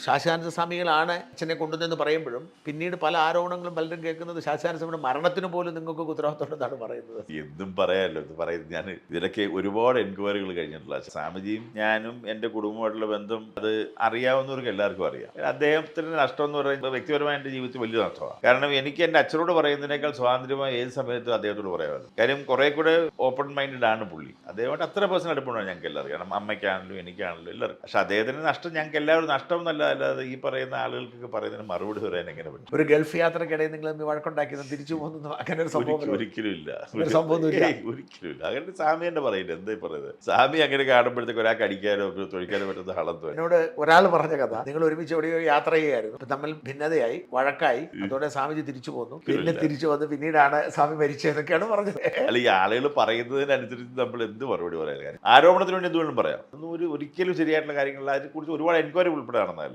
ശാശ്വാനന്ദ സ്വാമികളാണ് അച്ഛനെ കൊണ്ടുവന്നെന്ന് പറയുമ്പോഴും പിന്നീട് പല ആരോപണങ്ങളും പലരും കേൾക്കുന്നത് ശാശ്വാനന്ദ സ്വാമിയുടെ മരണത്തിന് പോലും നിങ്ങൾക്ക് ഉത്തരവാദിത്തമുണ്ടെന്നാണ് പറയുന്നത്. എന്തും പറയാമല്ലോ. ഇത് പറയുന്നത് ഞാൻ ഇതിലൊക്കെ ഒരുപാട് എൻക്വയറികൾ കഴിഞ്ഞിട്ടുള്ള സ്വാമിജിയും ഞാനും എൻ്റെ കുടുംബമായിട്ടുള്ള ബന്ധം അത് അറിയാവുന്നവർക്ക് എല്ലാവർക്കും അറിയാം. അദ്ദേഹത്തിന് നഷ്ടം എന്ന് പറയുന്നത് വ്യക്തിപരമായ എൻ്റെ ജീവിതത്തിൽ വലിയ നഷ്ടമാണ്. കാരണം എനിക്ക് എൻ്റെ അച്ഛനോട് പറയുന്നതിനേക്കാൾ സ്വാതന്ത്ര്യമായി ഏത് സമയത്തും അദ്ദേഹത്തോട് പറയാമല്ലോ. കാര്യം കുറെ കൂടെ ഓപ്പൺ മൈൻഡഡ് ആണ് പുള്ളി. അദ്ദേഹമായിട്ട് അത്ര പേഴ്സണൽ അടുപ്പമാണ് ഞങ്ങൾക്ക് എല്ലാവർക്കും. കാരണം അമ്മയ്ക്കാണെങ്കിലും എനിക്കാണെങ്കിലും എല്ലാവർക്കും. പക്ഷെ അദ്ദേഹത്തിന് നഷ്ടം ഞങ്ങൾക്ക് എല്ലാവരും നഷ്ടം എന്നല്ല, അല്ലാതെ ഈ പറയുന്ന ആളുകൾക്കൊക്കെ പറയുന്നതിന് മറുപടി പറയാൻ എങ്ങനെ പറ്റും? ഒരു ഗൾഫ് യാത്രക്കിടയിൽ നിങ്ങൾ വഴക്കുണ്ടാക്കിയത് തിരിച്ചു പോകുന്നു, അങ്ങനെ ഒരു സംഭവം ഒരിക്കലും ഇല്ല. സംഭവമൊന്നുമില്ല. ഒരിക്കലും ഇല്ല. അങ്ങനെ സ്വാമി തന്നെ പറയില്ല. എന്താ പറയുന്നത്? സ്വാമി അങ്ങനെ കാണുമ്പോഴത്തേക്ക് ഒരാൾക്ക് അടിക്കാനോ തൊഴിക്കാനോ പറ്റുന്ന ഹളത്വം. എന്നോട് ഒരാൾ പറഞ്ഞ കഥ, നിങ്ങൾ ഒരുമിച്ച് എവിടെയോ യാത്ര ചെയ്യായിരുന്നു, ഇപ്പൊ തമ്മിൽ ഭിന്നതയായി, വഴക്കായി, അതോടെ സ്വാമിജി തിരിച്ചു പോന്നു, പിന്നെ തിരിച്ചു വന്ന് പിന്നീടാണ് സ്വാമി മരിച്ചതെന്നൊക്കെയാണ് പറഞ്ഞത്. അല്ല, ഈ ആളുകൾ പറയുന്നതിനനുസരിച്ച് നമ്മൾ എന്ത് മറുപടി പറയാൻ? കാര്യം ആരോപണത്തിന് വേണ്ടി എന്തുകൊണ്ടും പറയാം. ഒന്നും ഒരിക്കലും ശരിയായിട്ടുള്ള കാര്യങ്ങളിൽ അതിനെക്കുറിച്ച് ഒരുപാട് എൻക്വയറി ഉൾപ്പെടെ നടന്നതല്ല.